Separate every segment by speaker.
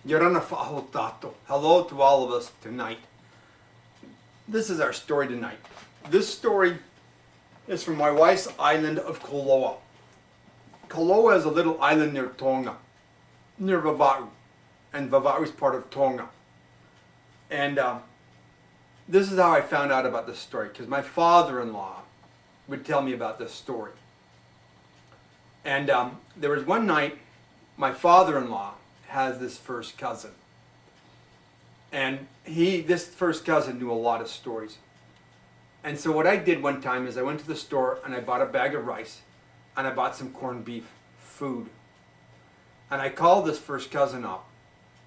Speaker 1: Yarana faho tato. Hello to all of us tonight. This is our story tonight. This story is from my wife's island of Koloa. Koloa is a little island near Tonga, near Vava'u, and Vava'u is part of Tonga. And this is how I found out about this story, because my father-in-law would tell me about this story. And there was one night, my father-in-law has this first cousin. And this first cousin knew a lot of stories. And so what I did one time is I went to the store and I bought a bag of rice and I bought some corned beef, food. And I called this first cousin up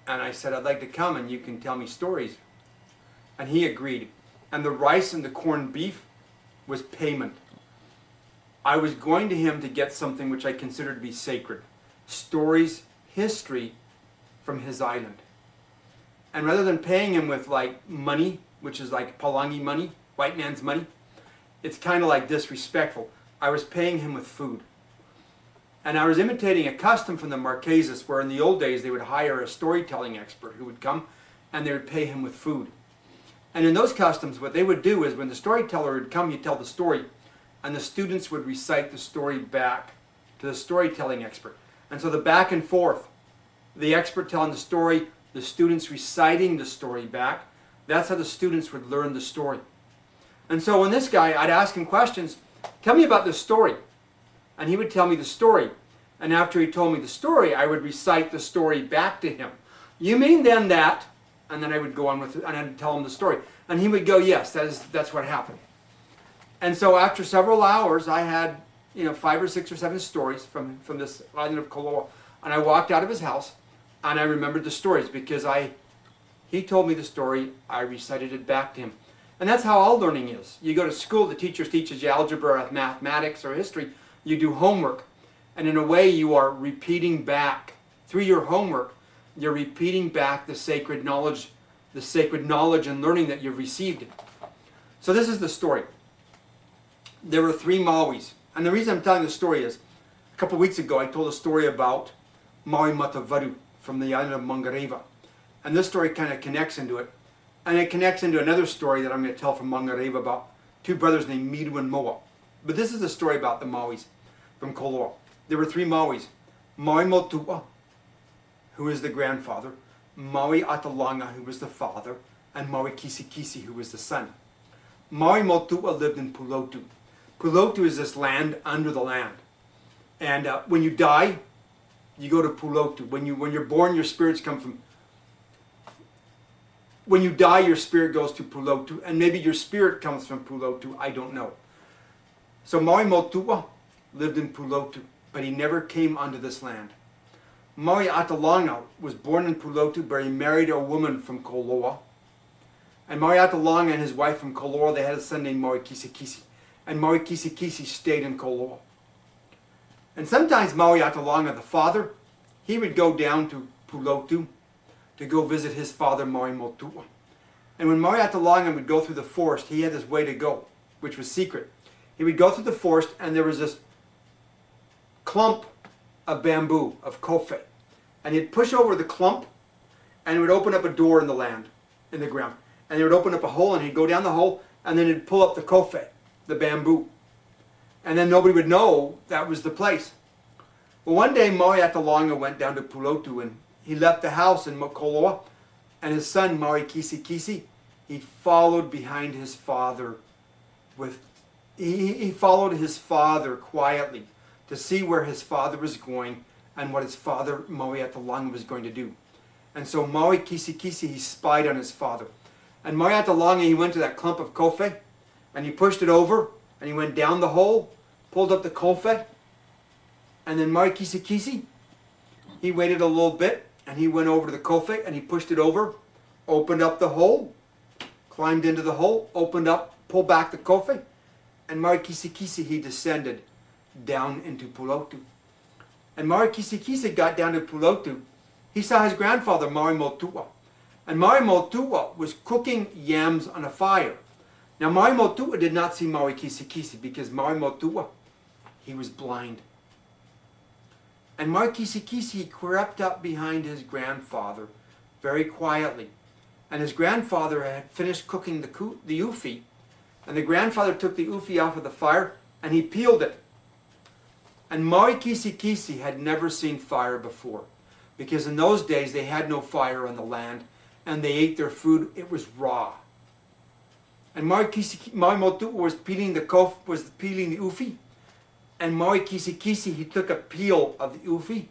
Speaker 1: and I said, I'd like to come and you can tell me stories. And he agreed. And the rice and the corned beef was payment. I was going to him to get something which I considered to be sacred. Stories, history from his island. And rather than paying him with like money, which is like Palangi money, white man's money, it's kind of like disrespectful. I was paying him with food. And I was imitating a custom from the Marquesas where in the old days they would hire a storytelling expert who would come and they would pay him with food. And in those customs, what they would do is when the storyteller would come, he'd tell the story, and the students would recite the story back to the storytelling expert. And so the back and forth, the expert telling the story, the students reciting the story back, that's how the students would learn the story. And so when this guy, I'd ask him questions, tell me about this story. And he would tell me the story. And after he told me the story, I would recite the story back to him. You mean then that? And then I would go on with it, and I'd tell him the story. And he would go, yes, that's what happened. And so after several hours, I had 5 or 6 or 7 stories from this island of Koloa. And I walked out of his house, and I remembered the stories because he told me the story, I recited it back to him. And that's how all learning is. You go to school, the teacher teaches you algebra, mathematics, or history. You do homework. And in a way, you are repeating back. Through your homework, you're repeating back the sacred knowledge and learning that you've received. So this is the story. There were 3 Mauis. And the reason I'm telling the story is, a couple of weeks ago, I told a story about Maui Matavaru from the island of Mangareva. And this story kind of connects into it. And it connects into another story that I'm going to tell from Mangareva about 2 brothers named Miru and Moa. But this is a story about the Mauis from Koloa. There were 3 Mauis. Maui Motua, who is the grandfather, Maui Atalanga, who was the father, and Maui Kisikisi, who was the son. Maui Motua lived in Pulotu. Pulotu is this land under the land. And when you die, you go to Pulotu. When you're born, your spirits come from... When you die, your spirit goes to Pulotu. And maybe your spirit comes from Pulotu. I don't know. So Maui Motua lived in Pulotu, but he never came onto this land. Maui Atalanga was born in Pulotu, but he married a woman from Koloa. And Maui Atalanga and his wife from Koloa, they had a son named Maui Kisikisi. And Maui Kisikisi stayed in Koloa. And sometimes Maui Atalanga, the father, he would go down to Pulotu to go visit his father, Maui Motua. And when Maui Atalanga would go through the forest, he had his way to go, which was secret. He would go through the forest, and there was this clump of bamboo, of kofe. And he'd push over the clump, and it would open up a door in the land, in the ground. And it would open up a hole, and he'd go down the hole, and then he'd pull up the kofe, the bamboo. And then nobody would know that was the place. Well, one day Maui Atalanga went down to Pulotu, and he left the house in Koloa, and his son, Maui Kisikisi, he followed behind his father he followed his father quietly to see where his father was going and what his father, Maui Atalanga, was going to do. And so Maui Kisikisi, he spied on his father. And Maui Atalanga, he went to that clump of kofe, and he pushed it over, and he went down the hole, pulled up the kofe, and then Maui Kisikisi, he waited a little bit, and he went over to the kofe, and he pushed it over, opened up the hole, climbed into the hole, opened up, pulled back the kofe, and Maui Kisikisi, he descended down into Pulotu. And Maui Kisikisi got down to Pulotu. He saw his grandfather, Maui Motua. And Maui Motua was cooking yams on a fire. Now Maui Motua did not see Maui Kisikisi because Maui Motua, he was blind. And Maui Kisikisi crept up behind his grandfather very quietly. And his grandfather had finished cooking the ufi. And the grandfather took the ufi off of the fire and he peeled it. And Maui Kisikisi had never seen fire before, because in those days they had no fire on the land and they ate their food, it was raw. And Maui Motu'ua was peeling the ufi, and Maui Kisikisi, he took a peel of the ufi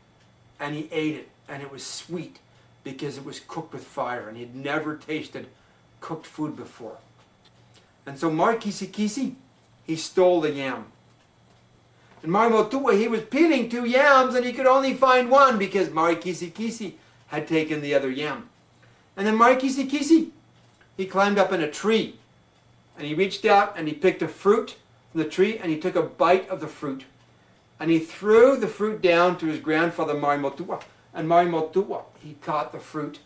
Speaker 1: and he ate it, and it was sweet because it was cooked with fire and he had never tasted cooked food before. And so Maui Kisikisi, he stole the yam. And Maui Motu'ua, he was peeling 2 yams and he could only find one because Maui Kisikisi had taken the other yam. And then Maui Kisikisi, he climbed up in a tree and he reached out and he picked a fruit from the tree and he took a bite of the fruit. And he threw the fruit down to his grandfather Maui Motu'ua. And Maui Motu'ua, he caught the fruit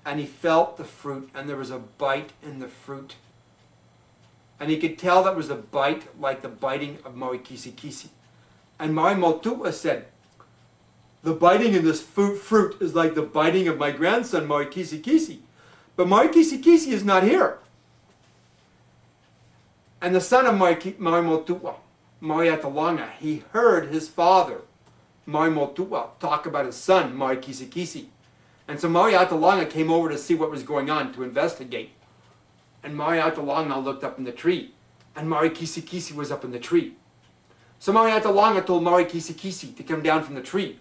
Speaker 1: and he felt the fruit and there was a bite in the fruit. And he could tell that was a bite like the biting of Maui Kisikisi. And Maui Motu'ua said, the biting in this fruit is like the biting of my grandson, Maui Kisikisi. But Maui Kisikisi is not here. And the son of Maui Motu'ua, Maui Atalanga, he heard his father, Maui Motu'ua, talk about his son, Maui Kisikisi. And so Maui Atalanga came over to see what was going on, to investigate. And Maui Atalanga looked up in the tree, and Maui Kisikisi was up in the tree. So Maui Atalanga told Maui Kisikisi to come down from the tree.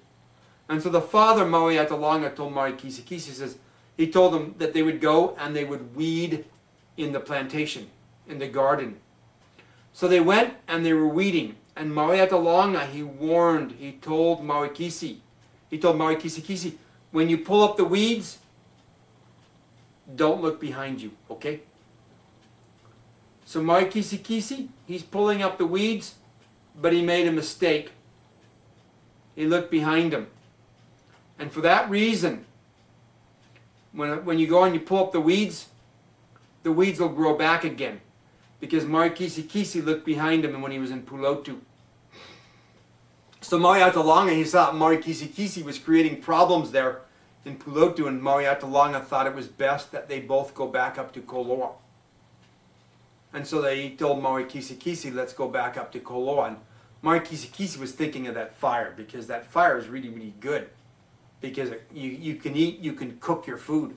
Speaker 1: And so the father, Maui Atalanga, told Maui Kisikisi, he told them that they would go and they would weed in the plantation, in the garden. So they went and they were weeding. And Maui Atalanga, he told Maui Kisikisi, when you pull up the weeds, don't look behind you, okay? So Maui Kisikisi, he's pulling up the weeds, but he made a mistake. He looked behind him. And for that reason, when you go and you pull up the weeds will grow back again. Because Maui Kisikisi looked behind him when he was in Pulotu. So Maui Atalanga, he saw Maui Kisikisi was creating problems there in Pulotu, and Maui Atalanga thought it was best that they both go back up to Koloa. And so he told Maui Kisikisi, let's go back up to Koloa. And Maui Kisikisi was thinking of that fire, because that fire is really, really good. Because you can eat, you can cook your food.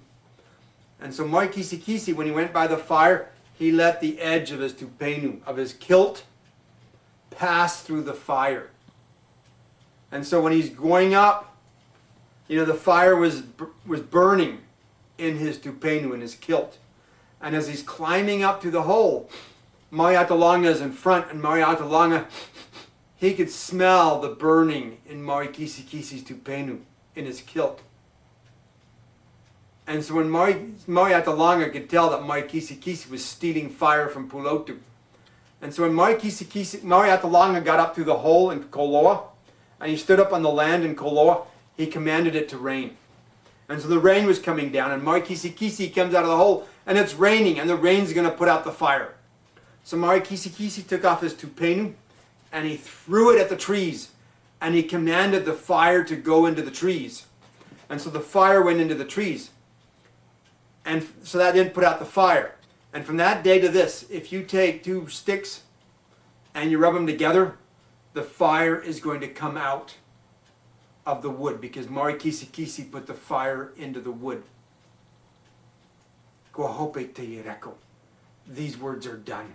Speaker 1: And so Maui Kisikisi, when he went by the fire, he let the edge of his tupenu, of his kilt, pass through the fire. And so when he's going up, the fire was burning in his tupenu, in his kilt. And as he's climbing up to the hole, Maui Atalanga is in front, and Maui Atalanga, he could smell the burning in Maui Kisikisi's tupenu, in his kilt. And so when Maui Atalanga could tell that Maui Kisikisi was stealing fire from Pulotu. And so when Maui Atalanga got up through the hole in Koloa, and he stood up on the land in Koloa, he commanded it to rain. And so the rain was coming down, and Maui Kisikisi comes out of the hole, and it's raining, and the rain's going to put out the fire. So Maui Kisikisi took off his tupenu, and he threw it at the trees, and he commanded the fire to go into the trees. And so the fire went into the trees. And so that didn't put out the fire. And from that day to this, if you take 2 sticks and you rub them together, the fire is going to come out of the wood, because Maui Kisikisi put the fire into the wood. Ko hope te ireko. These words are done.